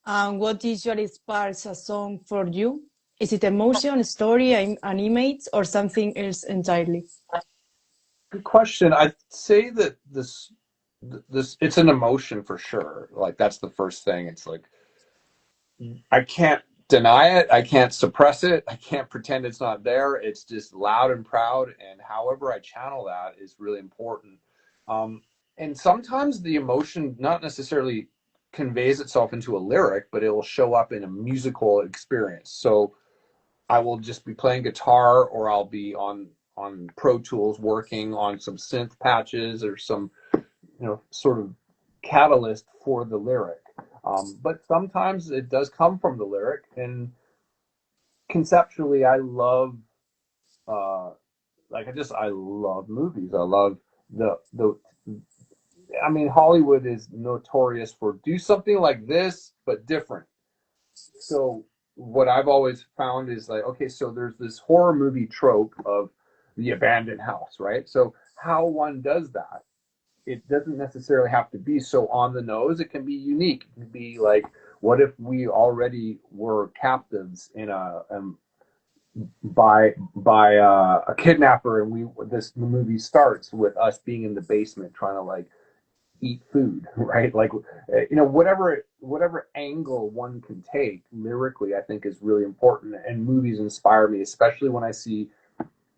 What usually sparks a song for you? Is it emotion, story, an image, or something else entirely? Good question. I'd say that this it's an emotion for sure. Like that's the first thing. It's like I can't deny it. I can't suppress it. I can't pretend it's not there. It's just loud and proud. And however I channel that is really important. Um, and sometimes the emotion not necessarily conveys itself into a lyric, but it will show up in a musical experience. So I will just be playing guitar, or I'll be on Pro Tools working on some synth patches or some sort of catalyst for the lyric. But sometimes it does come from the lyric, and conceptually, I love I love movies. I love the. I mean, Hollywood is notorious for do something like this but different. So what I've always found is like, okay, so there's this horror movie trope of the abandoned house, right? So how one does that, it doesn't necessarily have to be so on the nose. It can be unique. It can be like, what if we already were captives in a kidnapper, and we this the movie starts with us being in the basement trying to like eat food, right? Like, whatever angle one can take lyrically, I think is really important. And movies inspire me, especially when I see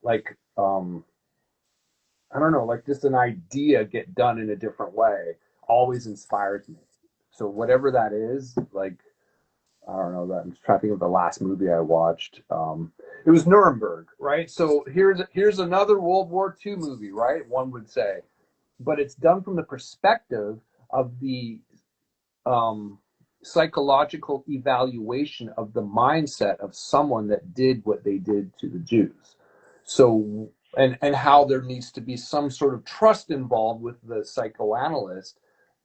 like I don't know, like just an idea get done in a different way always inspires me. So whatever that is, like I don't know that I'm trying to think of the last movie I watched. It was Nuremberg, right? So here's another World War II movie, right? One would say, but it's done from the perspective of the um, psychological evaluation of the mindset of someone that did what they did to the Jews. So, and how there needs to be some sort of trust involved with the psychoanalyst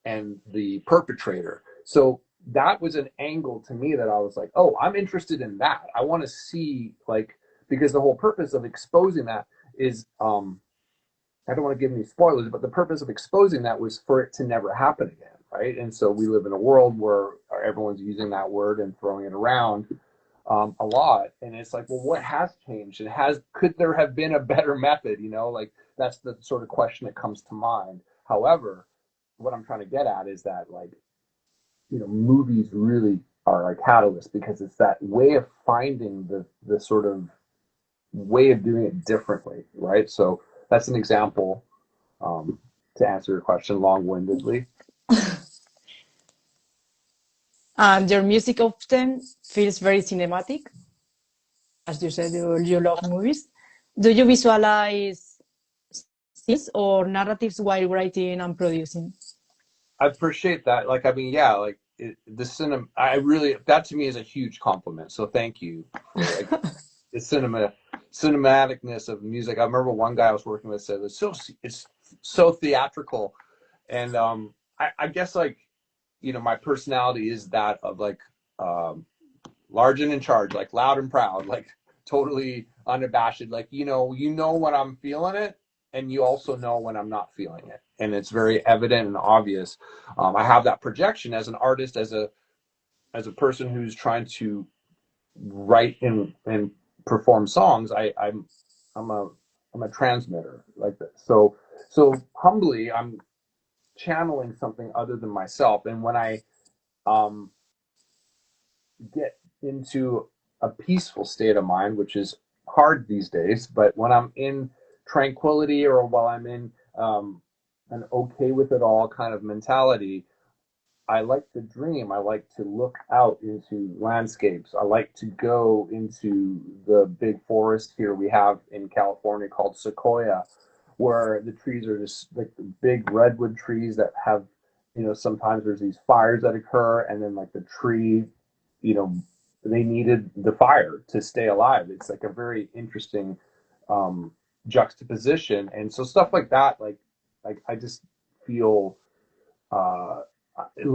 and the perpetrator. So that was an angle to me that I was like, oh, I'm interested in that. I want to see like because the whole purpose of exposing that is I don't want to give any spoilers, but the purpose of exposing that was for it to never happen again, right? And so we live in a world where everyone's using that word and throwing it around a lot, and it's like, well, what has changed? And could there have been a better method? Like that's the sort of question that comes to mind. However, what I'm trying to get at is that like movies really are a catalyst because it's that way of finding the sort of way of doing it differently, right? So that's an example um, to answer your question long-windedly. And your music often feels very cinematic. As you said, you love movies. Do you visualize scenes or narratives while writing and producing? I appreciate that. Like, I mean, yeah, like the cinema. I really that to me is a huge compliment. So thank you for like the cinematicness of music. I remember one guy I was working with said it's so theatrical, and I guess like my personality is that of like um, large and in charge, like loud and proud, like totally unabashed. Like you know when I'm feeling it, and you also know when I'm not feeling it, and it's very evident and obvious. I have that projection as an artist, as a person who's trying to write and perform songs. I'm a I'm a transmitter like this. So humbly, I'm channeling something other than myself, and when I um get into a peaceful state of mind, which is hard these days. But when I'm in tranquility, or while I'm in an okay with it all kind of mentality, I like to dream. I like to look out into landscapes. I like to go into the big forest here we have in California called Sequoia, where the trees are just like the big redwood trees that have, sometimes there's these fires that occur, and then like the tree, you know, they needed the fire to stay alive. It's like a very interesting um, juxtaposition, and so stuff like that, like I just feel uh, it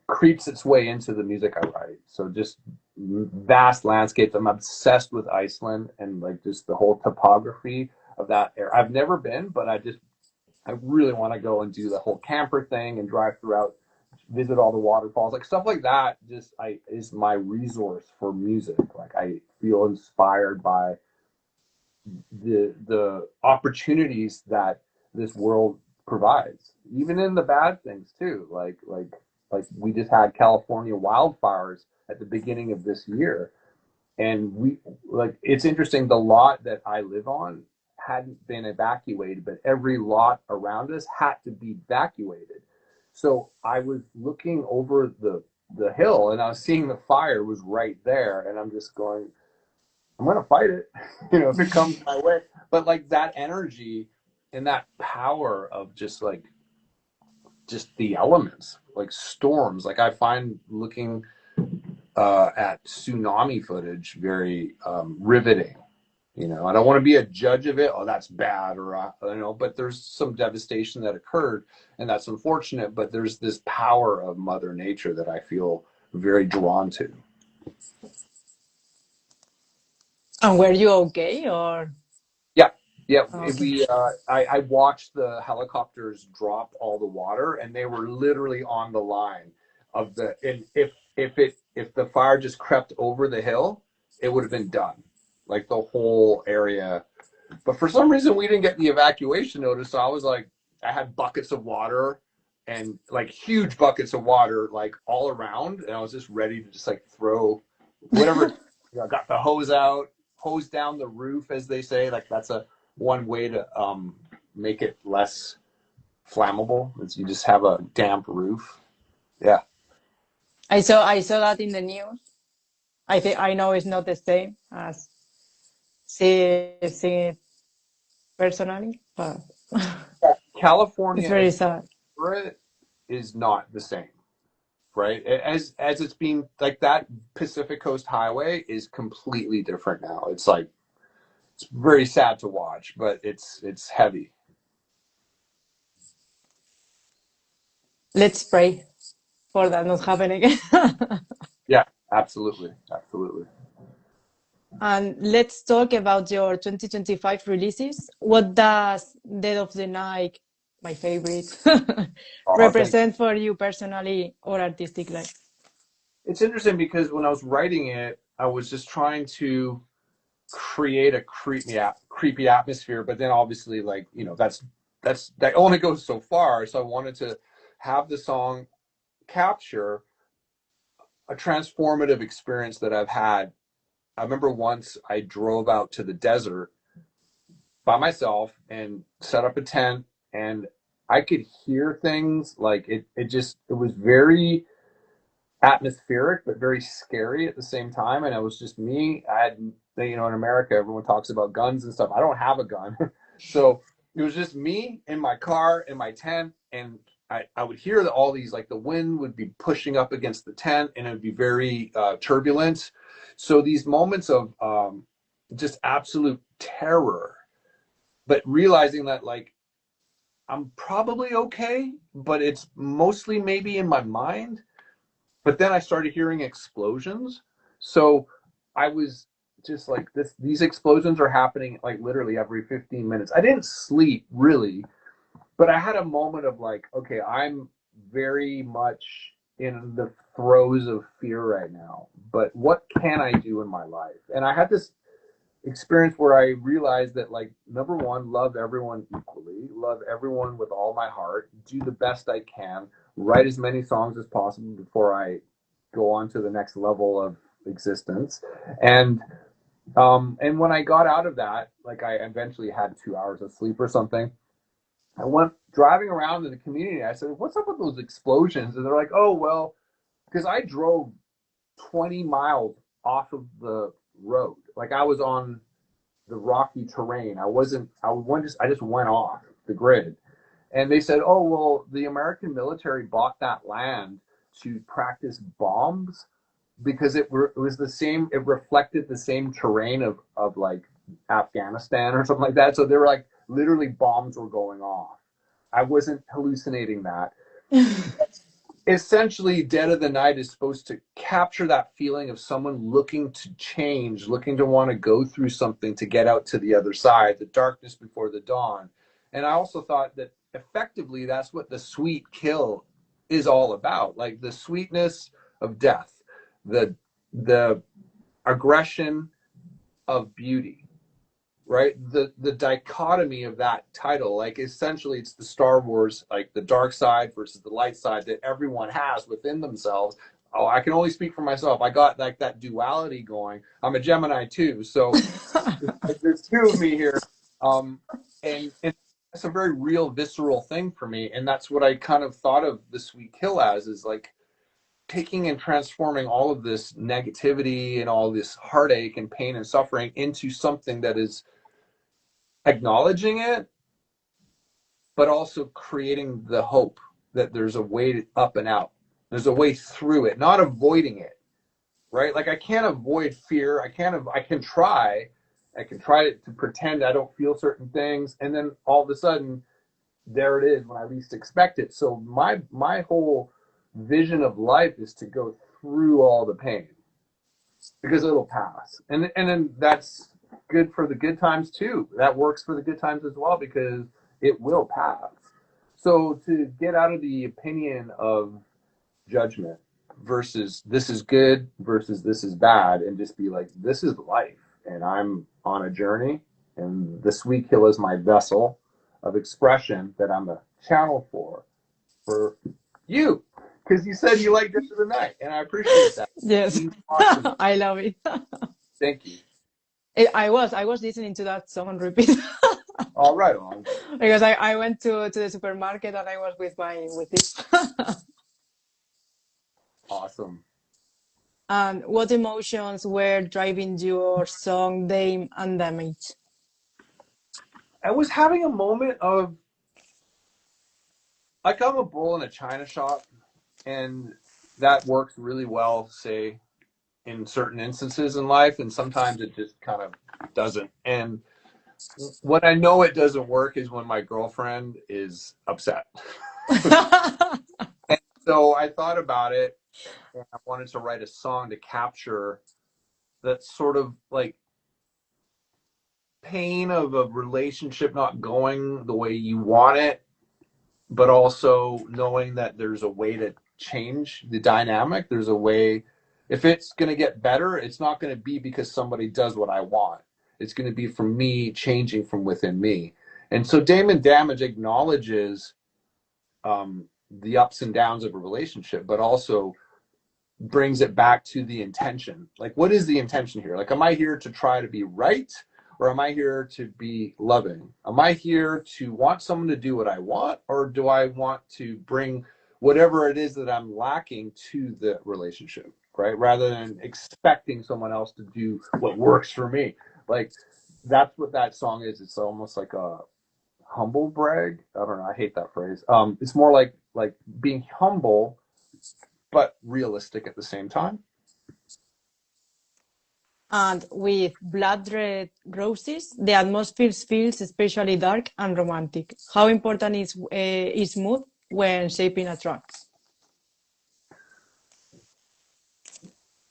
creeps its way into the music I write. So just vast landscapes. I'm obsessed with Iceland and like just the whole topography of that area. I've never been, but I really want to go and do the whole camper thing and drive throughout visit all the waterfalls, like stuff like that. Just is my resource for music. Like I feel inspired by the opportunities that this world provides, even in the bad things too. Like we just had California wildfires at the beginning of this year, and we like it's interesting. The lot that I live on hadn't been evacuated, but every lot around us had to be evacuated. So I was looking over the hill and I was seeing the fire was right there, and I'm just going, I'm gonna fight it, if it comes my way. But like that energy and that power of just the elements, like storms. Like I find looking at tsunami footage very riveting. I don't want to be a judge of it. Oh, that's bad, or but there's some devastation that occurred, and that's unfortunate. But there's this power of Mother Nature that I feel very drawn to. And were you okay or? Yeah, yeah. Okay. I watched the helicopters drop all the water, and they were literally on the line of the. And if the fire just crept over the hill, it would have been done, like the whole area. But for some reason, we didn't get the evacuation notice. So I was like, I had buckets of water and like huge buckets of water, like all around. And I was just ready to just like throw whatever. I got the hose out, hose down the roof, as they say. Like that's one way to make it less flammable is you just have a damp roof. Yeah. I saw that in the news. I know it's not the same as seeing it personally, but it's California very as sad. is not the same. Right, as it's being like that Pacific Coast Highway is completely different now. It's like it's very sad to watch, but it's heavy. Let's pray for that not happening again. Yeah, absolutely, absolutely. And let's talk about your 2025 releases. What does Dead of the Night, my favorite, Oh, thank represent for you personally or artistic life? It's interesting because when I was writing it, I was just trying to create a creepy atmosphere, but then obviously, like that only goes so far. So I wanted to have the song capture a transformative experience that I've had. I remember once I drove out to the desert by myself and set up a tent, and I could hear things like it was very atmospheric but very scary at the same time. And it was just me. I had, in America everyone talks about guns and stuff. I don't have a gun. So it was just me in my car in my tent, and I would hear that all these, like the wind would be pushing up against the tent and it would be very turbulent. So these moments of just absolute terror, but realizing that like I'm probably okay, but it's mostly maybe in my mind. But then I started hearing explosions. So I was just like these explosions are happening like literally every 15 minutes. I didn't sleep really, but I had a moment of like, okay, I'm very much in the throes of fear right now, but what can I do in my life? And I had this experience where I realized that, like, number one, love everyone equally, love everyone with all my heart, do the best I can, write as many songs as possible before I go on to the next level of existence. And when I got out of that, like I eventually had 2 hours of sleep or something. I went driving around in the community. I said, "What's up with those explosions?" And they're like, "Oh well," because I drove 20 miles off of the road. Like I was on the rocky terrain. I just went off the grid. And they said, "Oh, well, the American military bought that land to practice bombs because it was the same, it reflected the same terrain of like Afghanistan or something like that." So they were like, literally bombs were going off. I wasn't hallucinating that. Essentially, Dead of the Night is supposed to capture that feeling of someone looking to change, looking to want to go through something to get out to the other side, the darkness before the dawn. And I also thought that effectively that's what the sweet kill is all about, like the sweetness of death, the aggression of beauty, right? The dichotomy of that title, like essentially it's the Star Wars, like the dark side versus the light side that everyone has within themselves. Oh, I can only speak for myself. I got like that duality going. I'm a Gemini too, so there's two of me here. And it's a very real, visceral thing for me. And that's what I kind of thought of The Sweet Kill as, is like taking and transforming all of this negativity and all this heartache and pain and suffering into something that is acknowledging it, but also creating the hope that there's a way up and out. There's a way through it, not avoiding it, right? Like I can't avoid fear. I can try to pretend I don't feel certain things. And then all of a sudden, there it is when I least expect it. So my whole vision of life is to go through all the pain because it'll pass. And then that's good for the good times too. That works for the good times as well because it will pass. So to get out of the opinion of judgment versus this is good versus this is bad, and just be like, this is life and I'm on a journey, and the Sweet Kill is my vessel of expression that I'm a channel for you, because you said you liked Into the Night, and I appreciate that. Yes. Awesome. I love it. Thank you. I was listening to that song on repeat. All right, on. Because I went to the supermarket and I was with this. Awesome. And what emotions were driving your song Dame and Damage? I was having a moment of, like, I'm a bull in a china shop, and that works really well, say, in certain instances in life, and sometimes it just kind of doesn't. And when I know it doesn't work is when my girlfriend is upset. And so I thought about it, and I wanted to write a song to capture that sort of like pain of a relationship not going the way you want it, but also knowing that there's a way to change the dynamic. There's a way, if it's going to get better, it's not going to be because somebody does what I want. It's going to be from me changing from within me. And so Dame and Damage acknowledges the ups and downs of a relationship, but also brings it back to the intention. Like, what is the intention here? Like, am I here to try to be right? Or am I here to be loving? Am I here to want someone to do what I want? Or do I want to bring whatever it is that I'm lacking to the relationship, right? Rather than expecting someone else to do what works for me. Like, that's what that song is. It's almost like a humble brag. I don't know. I hate that phrase. It's more like being humble, but realistic at the same time. And with Blood Red Roses, the atmosphere feels especially dark and romantic. How important is mood when shaping a track?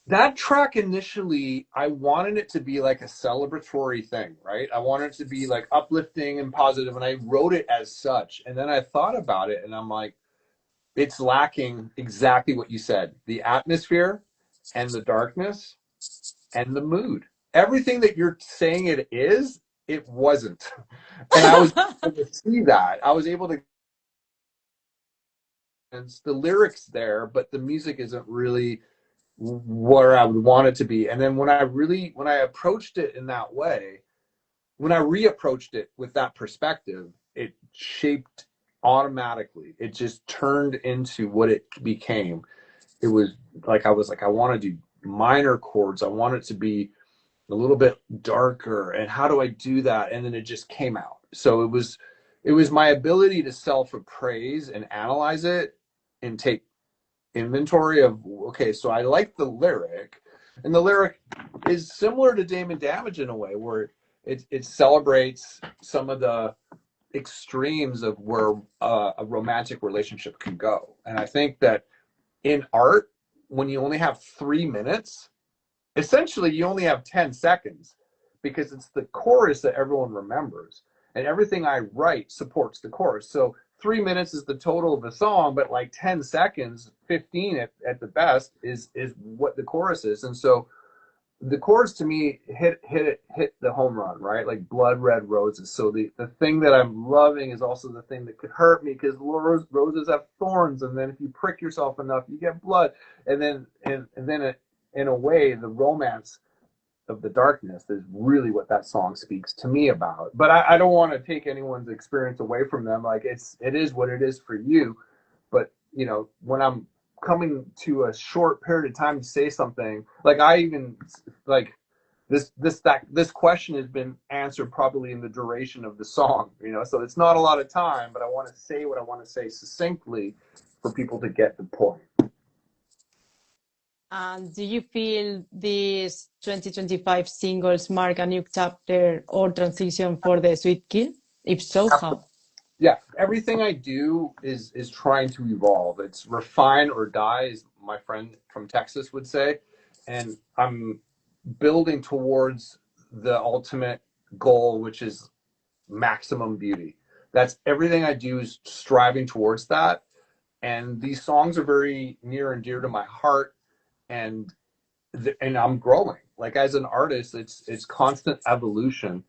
That track initially, I wanted it to be like a celebratory thing, right? I wanted it to be like uplifting and positive, and I wrote it as such. And then I thought about it, and I'm like, it's lacking exactly what you said: the atmosphere and the darkness and the mood. Everything that you're saying it wasn't. And I was able to see that. I was able to, it's the lyrics there, but the music isn't really where I would want it to be. And then when I approached it in that way, when I reapproached it with that perspective, it shaped automatically. It just turned into what it became. It was like, I was like, I want to do minor chords. I want it to be a little bit darker. And how do I do that? And then it just came out. So it was my ability to self-appraise and analyze it and take inventory of, okay, so I like the lyric, and the lyric is similar to Dame and Damage in a way where it celebrates some of the extremes of where a romantic relationship can go. And I think that in art, when you only have 3 minutes, essentially you only have 10 seconds, because it's the chorus that everyone remembers, and everything I write supports the chorus. So 3 minutes is the total of the song, but like 10 seconds, 15 at the best is what the chorus is. And so the chorus to me hit the home run, right? Like blood red roses. So the thing that I'm loving is also the thing that could hurt me, because roses have thorns, and then if you prick yourself enough, you get blood. And then in a way, the romance of the darkness is really what that song speaks to me about. But I don't want to take anyone's experience away from them. Like it is what it is for you. But you know, when I'm coming to a short period of time to say something, like I even like this question has been answered probably in the duration of the song, you know, so it's not a lot of time, but I want to say what I want to say succinctly for people to get the point. And do you feel these 2025 singles mark a new chapter or transition for the Sweet Kill? If so, how? Yeah, everything I do is trying to evolve. It's refine or die, as my friend from Texas would say. And I'm building towards the ultimate goal, which is maximum beauty. That's everything I do is striving towards that. And these songs are very near and dear to my heart. And I'm growing. Like as an artist, it's constant evolution,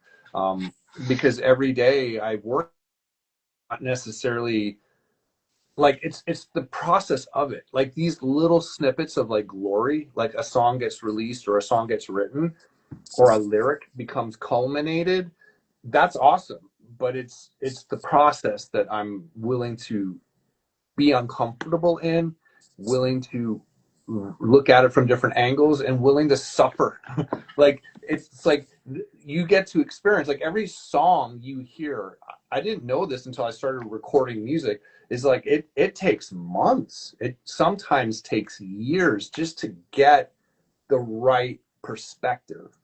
because every day I work, not necessarily like it's the process of it. Like these little snippets of like glory, like a song gets released or a song gets written or a lyric becomes culminated. That's awesome, but it's the process that I'm willing to be uncomfortable in, willing to look at it from different angles, and willing to suffer. Like it's like you get to experience, like every song you hear, I didn't know this until I started recording music, is like it takes months, it sometimes takes years just to get the right perspective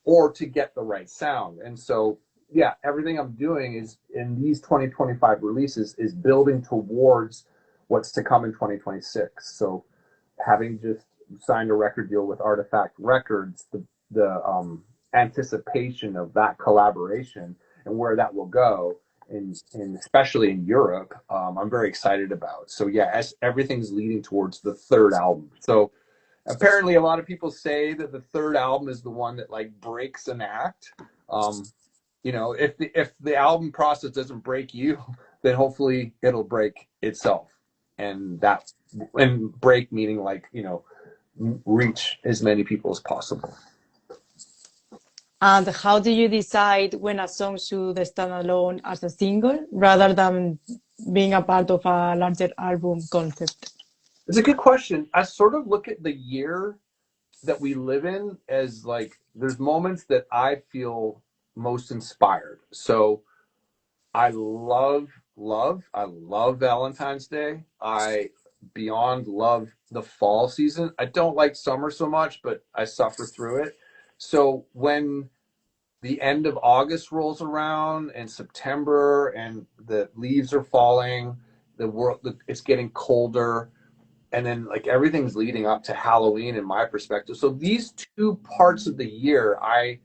or to get the right sound. And so yeah, everything I'm doing is in these 2025 releases is building towards what's to come in 2026. So having just signed a record deal with Artifact Records, the anticipation of that collaboration and where that will go, in especially in Europe, I'm very excited about. So yeah, as everything's leading towards the third album. So apparently a lot of people say that the third album is the one that like breaks an act. You know, if the album process doesn't break you, then hopefully it'll break itself. And break meaning like, you know, reach as many people as possible. And how do you decide when a song should stand alone as a single rather than being a part of a larger album concept? It's a good question. I sort of look at the year that we live in as like there's moments that I feel most inspired. So I love Valentine's Day. I beyond love the fall season. I don't like summer so much, but I suffer through it. So when the end of August rolls around and September and the leaves are falling, it's getting colder, and then like everything's leading up to Halloween in my perspective. So these two parts of the year, I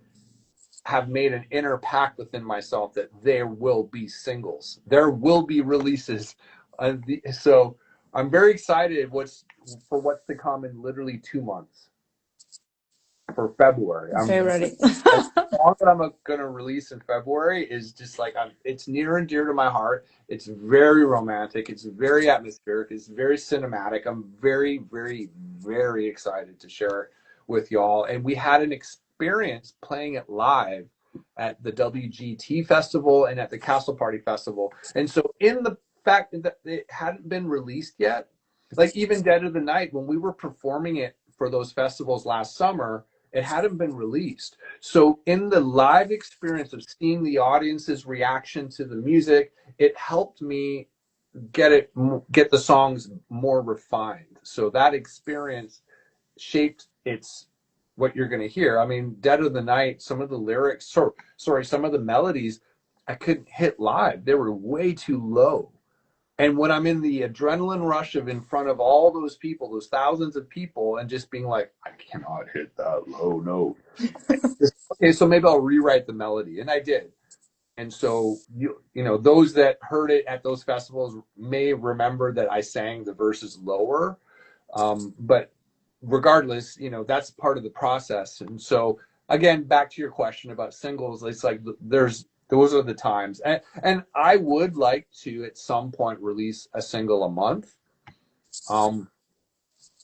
have made an inner pact within myself that there will be singles, there will be releases. So I'm very excited what's to come in literally 2 months for February. February. The song that I'm going to release in February is just like it's near and dear to my heart. It's very romantic. It's very atmospheric. It's very cinematic. I'm very, very, very excited to share it with y'all. And we had an experience playing it live at the WGT Festival and at the Castle Party Festival. And so in the fact that it hadn't been released yet, like even Dead of the Night, when we were performing it for those festivals last summer, it hadn't been released. So in the live experience of seeing the audience's reaction to the music, it helped me get the songs more refined. So that experience shaped what you're going to hear. I mean, Dead of the Night, some of the lyrics, some of the melodies I couldn't hit live. They were way too low. And when I'm in the adrenaline rush of in front of all those people, those thousands of people, and just being like, I cannot hit that low note. Okay, so maybe I'll rewrite the melody. And I did. And so those that heard it at those festivals may remember that I sang the verses lower. But regardless, that's part of the process. And so again, back to your question about singles, it's like those are the times. And I would like to at some point release a single a month.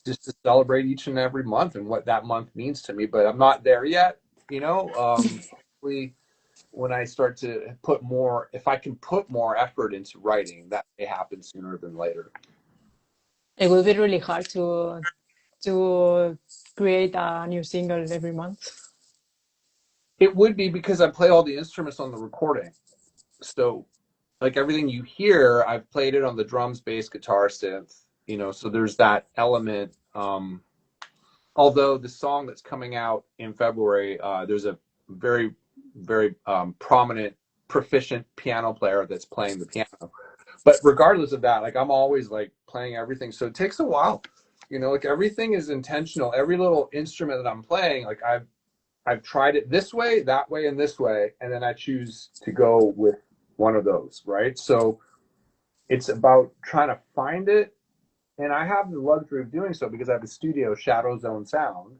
Just to celebrate each and every month and what that month means to me, but I'm not there yet. When I start to if I can put more effort into writing, that may happen sooner than later. It will be really hard to create a new single every month. It would be because I play all the instruments on the recording. So like everything you hear, I've played it on the drums, bass, guitar, synth, so there's that element. Although the song that's coming out in February, there's a very, very prominent, proficient piano player that's playing the piano. But regardless of that, like I'm always like playing everything. So it takes a while, like everything is intentional. Every little instrument that I'm playing, like I've tried it this way, that way, and this way, and then I choose to go with one of those, right? So it's about trying to find it. And I have the luxury of doing so because I have a studio, Shadow Zone Sound.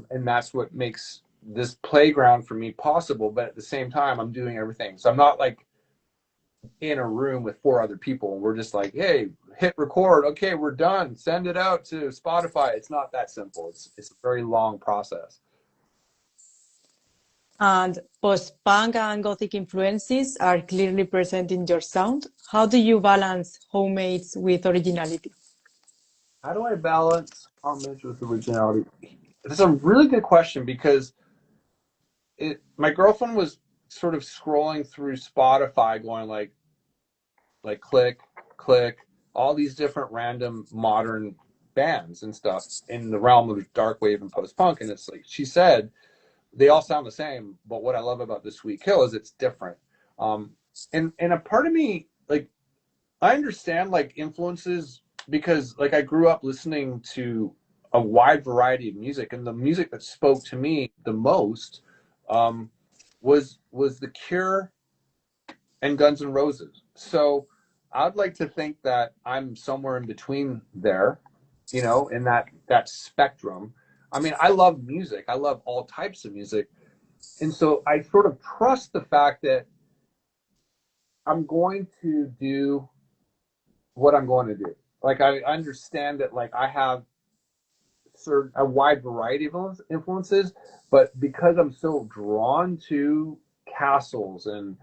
And that's what makes this playground for me possible. But at the same time, I'm doing everything. So I'm not like in a room with 4 other people and we're just like, hey, hit record. Okay, we're done. Send it out to Spotify. It's not that simple. It's a very long process. And post-punk and gothic influences are clearly present in your sound. How do you balance homage with originality? How do I balance homage with originality? It's a really good question because my girlfriend was sort of scrolling through Spotify going like click, click, all these different random modern bands and stuff in the realm of dark wave and post-punk. And it's like, she said, they all sound the same, but what I love about the Sweet Kill is it's different. And a part of me, like, I understand like influences because like I grew up listening to a wide variety of music, and the music that spoke to me the most was The Cure and Guns N' Roses. So I'd like to think that I'm somewhere in between there, in that spectrum. I mean, I love music. I love all types of music. And so I sort of trust the fact that I'm going to do what I'm going to do. Like I understand that like I have a wide variety of influences, but because I'm so drawn to castles and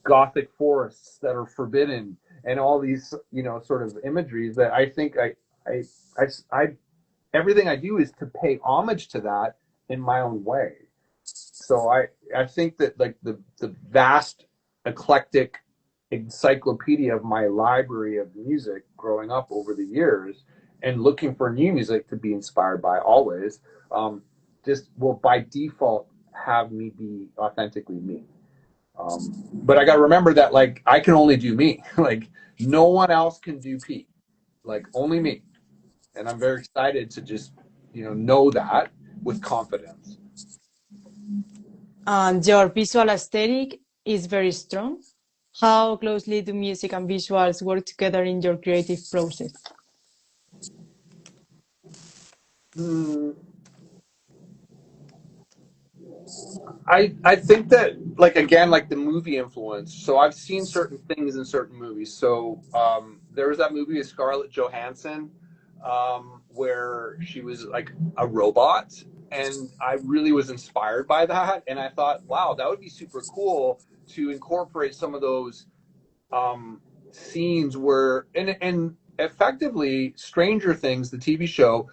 gothic forests that are forbidden and all these sort of imageries, that I think I everything I do is to pay homage to that in my own way. So I think that like the vast eclectic encyclopedia of my library of music growing up over the years and looking for new music to be inspired by always, just will by default have me be authentically me. But I got to remember that like I can only do me. Like no one else can do Pete. Like only me. And I'm very excited to just know that with confidence. And your visual aesthetic is very strong. How closely do music and visuals work together in your creative process? Hmm. I think that like again like the movie influence. So I've seen certain things in certain movies. So there was that movie with Scarlett Johansson where she was like a robot, and I really was inspired by that. And I thought, wow, that would be super cool to incorporate some of those scenes where and effectively Stranger Things, the TV show,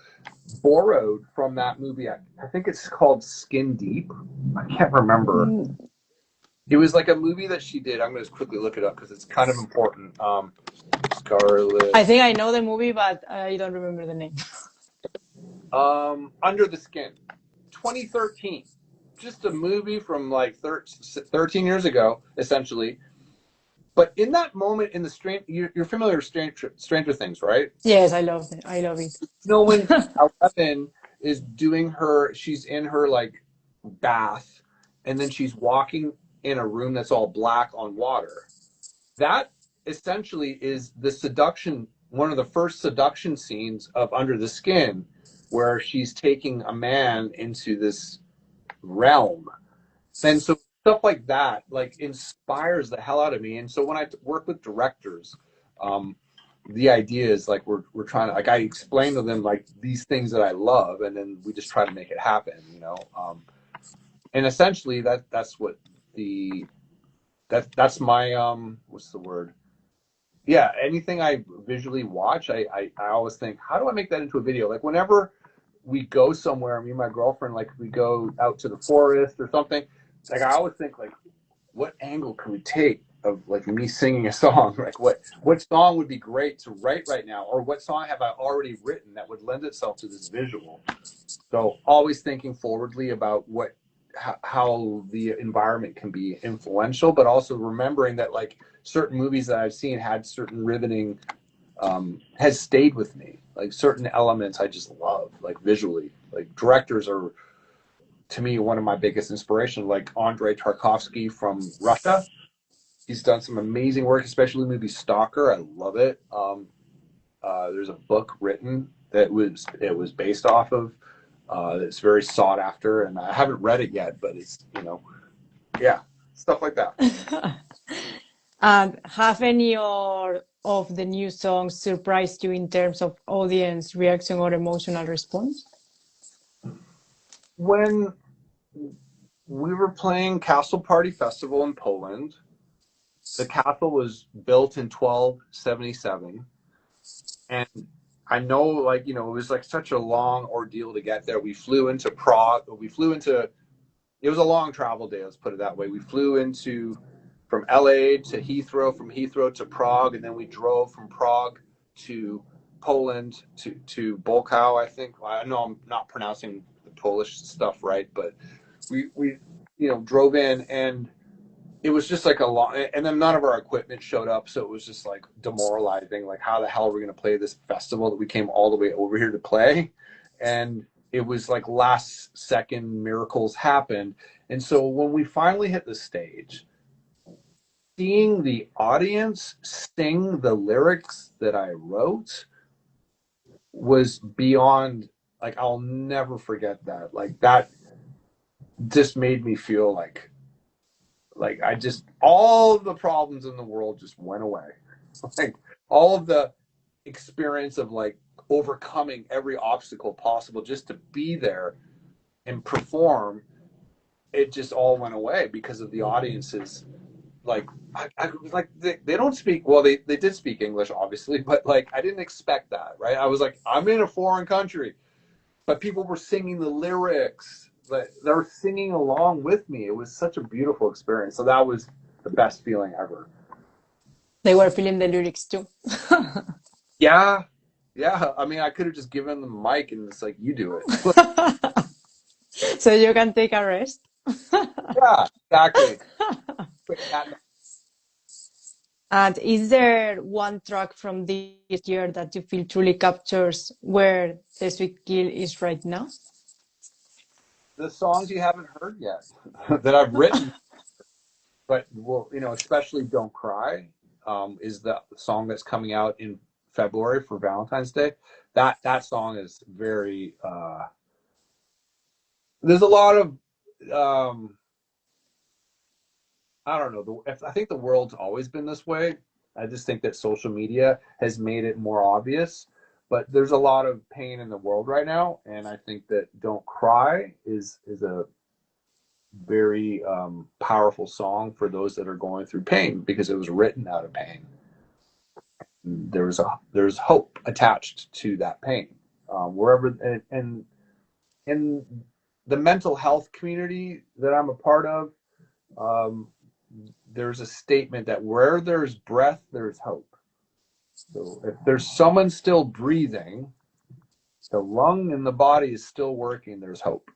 borrowed from that movie. I think it's called Skin Deep. I can't remember. It was like a movie that she did. I'm going to just quickly look it up because it's kind of important. Scarlet. I think I know the movie, but I don't remember the name. Under the Skin, 2013. Just a movie from like 13 years ago, essentially. But in that moment, in the you're familiar with Stranger Things, right? Yes, I love it. I love it. When 11 is doing she's in her like bath, and then she's walking in a room that's all black on water. That essentially is the seduction, one of the first seduction scenes of Under the Skin, where she's taking a man into this realm. And so stuff like that like inspires the hell out of me. And so when I work with directors, um, the idea is like we're trying to, like, I explain to them like these things that I love, and then we just try to make it happen, you know. And essentially that's what the that's my what's the word? Yeah, anything I visually watch, I always think, how do I make that into a video? Like whenever we go somewhere, me and my girlfriend, like we go out to the forest or something, like I always think like, what angle can we take of like me singing a song? Like what song would be great to write right now, or what song have I already written that would lend itself to this visual? So always thinking forwardly about how the environment can be influential, but also remembering that like certain movies that I've seen had certain riveting, has stayed with me. Like certain elements I just love, like visually. Like directors are, to me, one of my biggest inspirations. Like Andrei Tarkovsky from Russia, he's done some amazing work, especially the movie Stalker. I love it. There's a book written that was based off of. It's very sought after, and I haven't read it yet, but it's, you know, yeah, stuff like that. And have any of the new songs surprised you in terms of audience reaction or emotional response? When we were playing Castle Party Festival in Poland, the castle was built in 1277, and I know, like, you know, it was like such a long ordeal to get there. We flew into Prague. It was a long travel day, let's put it that way. We flew into from LA to Heathrow, from Heathrow to Prague, and then we drove from Prague to Poland to Bolkow, I think. I know I'm not pronouncing the Polish stuff right, but we you know, drove in, and it was just like a long, and then none of our equipment showed up, so it was just like demoralizing. Like, how the hell are we going to play this festival that we came all the way over here to play? And it was like last second miracles happened. And so when we finally hit the stage, seeing the audience sing the lyrics that I wrote was beyond, like, I'll never forget that. Like, that just made me feel like I just, all of the problems in the world just went away. Like all of the experience of like overcoming every obstacle possible just to be there and perform, it just all went away because of the audiences. Like like they don't speak well, they did speak English obviously, but like I didn't expect that, right? I was like, I'm in a foreign country, but people were singing the lyrics. But they were singing along with me. It was such a beautiful experience. So that was the best feeling ever. They were feeling the lyrics too. Yeah, yeah. I mean, I could have just given them the mic and it's like, you do it. So you can take a rest. Yeah, exactly. And is there one track from this year that you feel truly captures where the Sweet Kill is right now? The songs you haven't heard yet that I've written, but well, you know, especially "Don't Cry" is the song that's coming out in February for Valentine's Day. That song is very. There's a lot of I don't know. I think the world's always been this way. I just think that social media has made it more obvious. But there's a lot of pain in the world right now, and I think that "Don't Cry" is a very powerful song for those that are going through pain because it was written out of pain. There's hope attached to that pain, wherever, and the mental health community that I'm a part of. Um, there's a statement that where there's breath, there's hope. So if there's someone still breathing, the lung in the body is still working, there's hope.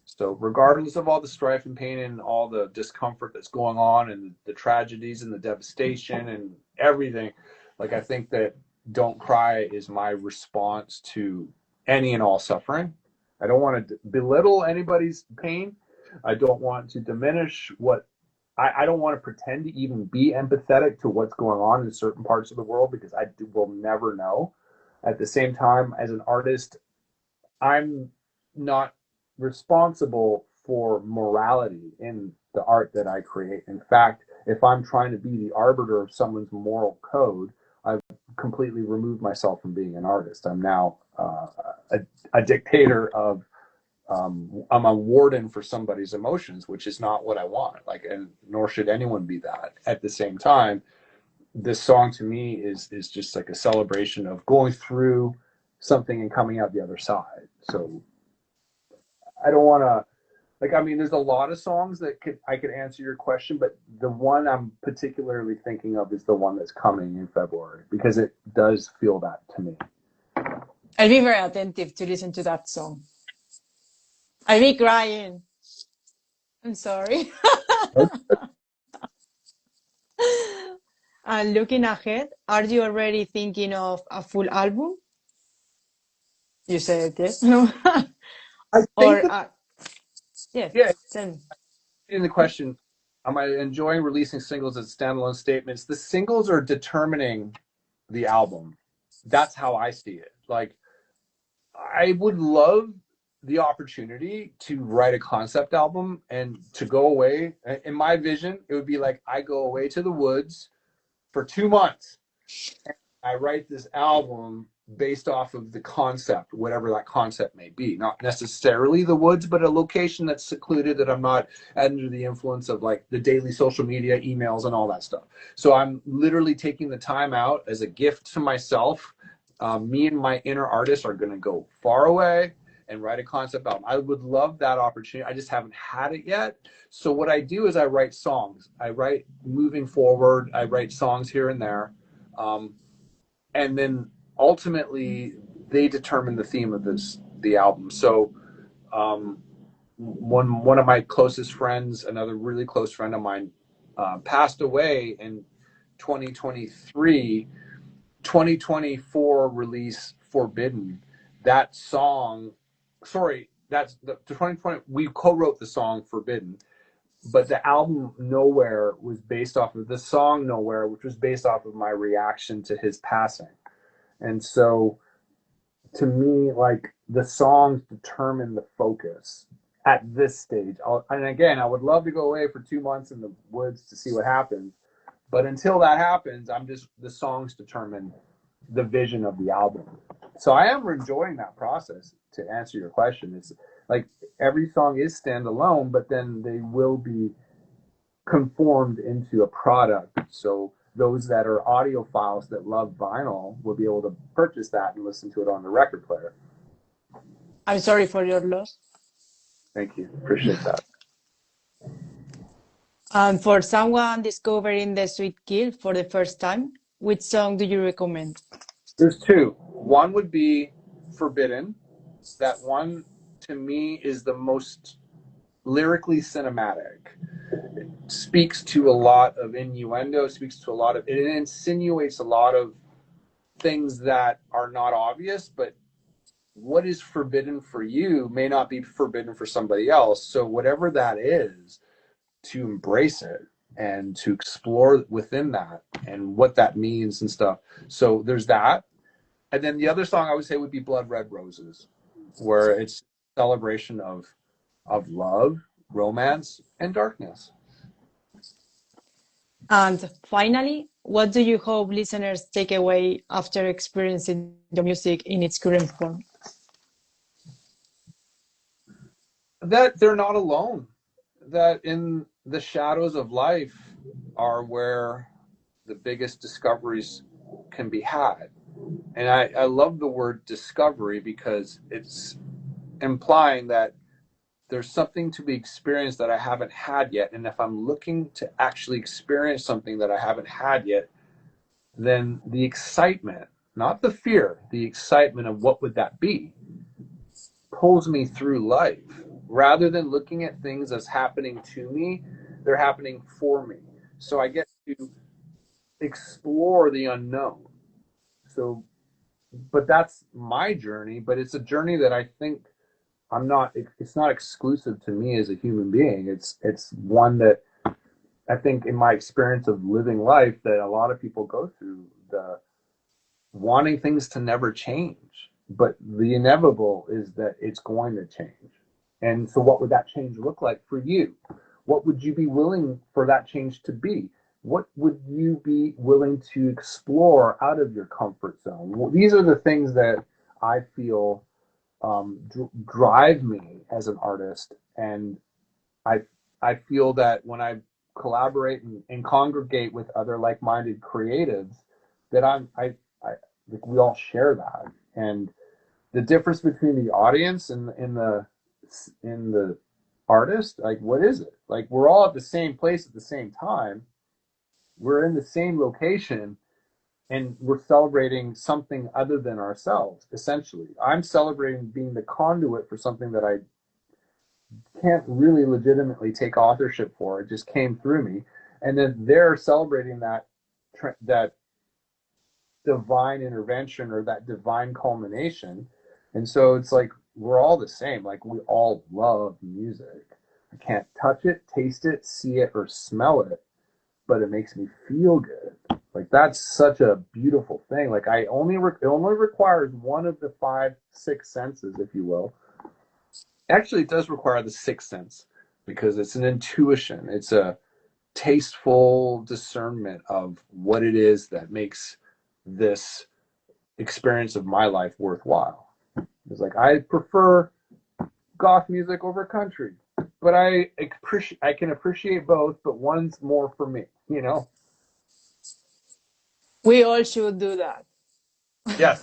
So regardless of all the strife and pain and all the discomfort that's going on and the tragedies and the devastation and everything, like I think that "Don't Cry" is my response to any and all suffering. I don't want to belittle anybody's pain. I don't want to diminish what I don't want to pretend to even be empathetic to what's going on in certain parts of the world because will never know. At the same time, as an artist, I'm not responsible for morality in the art that I create. In fact, if I'm trying to be the arbiter of someone's moral code, I've completely removed myself from being an artist. I'm now a dictator of I'm a warden for somebody's emotions, which is not what I want. Like, and nor should anyone be that. At the same time, this song to me is just like a celebration of going through something and coming out the other side. So I don't want to like. I mean, there's a lot of songs that I could answer your question, but the one I'm particularly thinking of is the one that's coming in February because it does feel that to me. I'll be very attentive to listen to that song. I'll be crying. I'm sorry. And looking ahead, are you already thinking of a full album? You said yes. No. I think Or that yes. yeah. Tell me. In the question, am I enjoying releasing singles as standalone statements? The singles are determining the album. That's how I see it. Like, I would love the opportunity to write a concept album and to go away. In my vision, it would be like I go away to the woods for 2 months. I write this album based off of the concept, whatever that concept may be. Not necessarily the woods, but a location that's secluded that I'm not under the influence of like the daily social media, emails, and all that stuff. So I'm literally taking the time out as a gift to myself. Me and my inner artist are going to go far away and write a concept album. I would love that opportunity. I just haven't had it yet. So what I do is I write songs. I write moving forward. I write songs here and there. And then ultimately they determine the theme of the album. So one of my closest friends, another really close friend of mine, passed away in 2023. 2024 release Forbidden. That song, sorry, that's the 2020. We co-wrote the song Forbidden, but the album Nowhere was based off of the song Nowhere, which was based off of my reaction to his passing. And so to me, like the songs determine the focus at this stage. And again, I would love to go away for 2 months in the woods to see what happens. But until that happens, the songs determine the vision of the album. So I am enjoying that process. To answer your question, it's like every song is standalone, but then they will be conformed into a product. So those that are audiophiles that love vinyl will be able to purchase that and listen to it on the record player. I'm sorry for your loss. Thank you. Appreciate that. And for someone discovering the Sweet Kill for the first time, which song do you recommend? There's two. One would be Forbidden. That one, to me, is the most lyrically cinematic. It speaks to a lot of innuendo, it insinuates a lot of things that are not obvious, but what is forbidden for you may not be forbidden for somebody else. So whatever that is, to embrace it and to explore within that and what that means and stuff. So there's that. And then the other song I would say would be Blood Red Roses, where it's a celebration of love, romance, and darkness. And finally, what do you hope listeners take away after experiencing the music in its current form? That they're not alone. That in the shadows of life are where the biggest discoveries can be had. And I love the word discovery because it's implying that there's something to be experienced that I haven't had yet. And if I'm looking to actually experience something that I haven't had yet, then the excitement, not the fear, the excitement of what would that be, pulls me through life. Rather than looking at things as happening to me, they're happening for me. So I get to explore the unknown. So, but that's my journey, but it's a journey that I think it's not exclusive to me as a human being. It's one that I think in my experience of living life that a lot of people go through, the wanting things to never change, but the inevitable is that it's going to change. And so what would that change look like for you? What would you be willing for that change to be? What would you be willing to explore out of your comfort zone? Well, these are the things that I feel drive me as an artist, and I I feel that when I collaborate and congregate with other like-minded creatives, that I like we all share that. And the difference between the audience and in the artist, like what is it? Like we're all at the same place at the same time. We're in the same location, and we're celebrating something other than ourselves. Essentially, I'm celebrating being the conduit for something that I can't really legitimately take authorship for. It just came through me, and then they're celebrating that divine intervention or that divine culmination. And so it's like we're all the same. Like we all love music. I can't touch it, taste it, see it, or smell it, but it makes me feel good. Like that's such a beautiful thing. Like it only requires one of the five, six senses, if you will. Actually, it does require the sixth sense because it's an intuition. It's a tasteful discernment of what it is that makes this experience of my life worthwhile. It's like I prefer goth music over country, but I can appreciate both, but one's more for me, you know? We all should do that. Yes.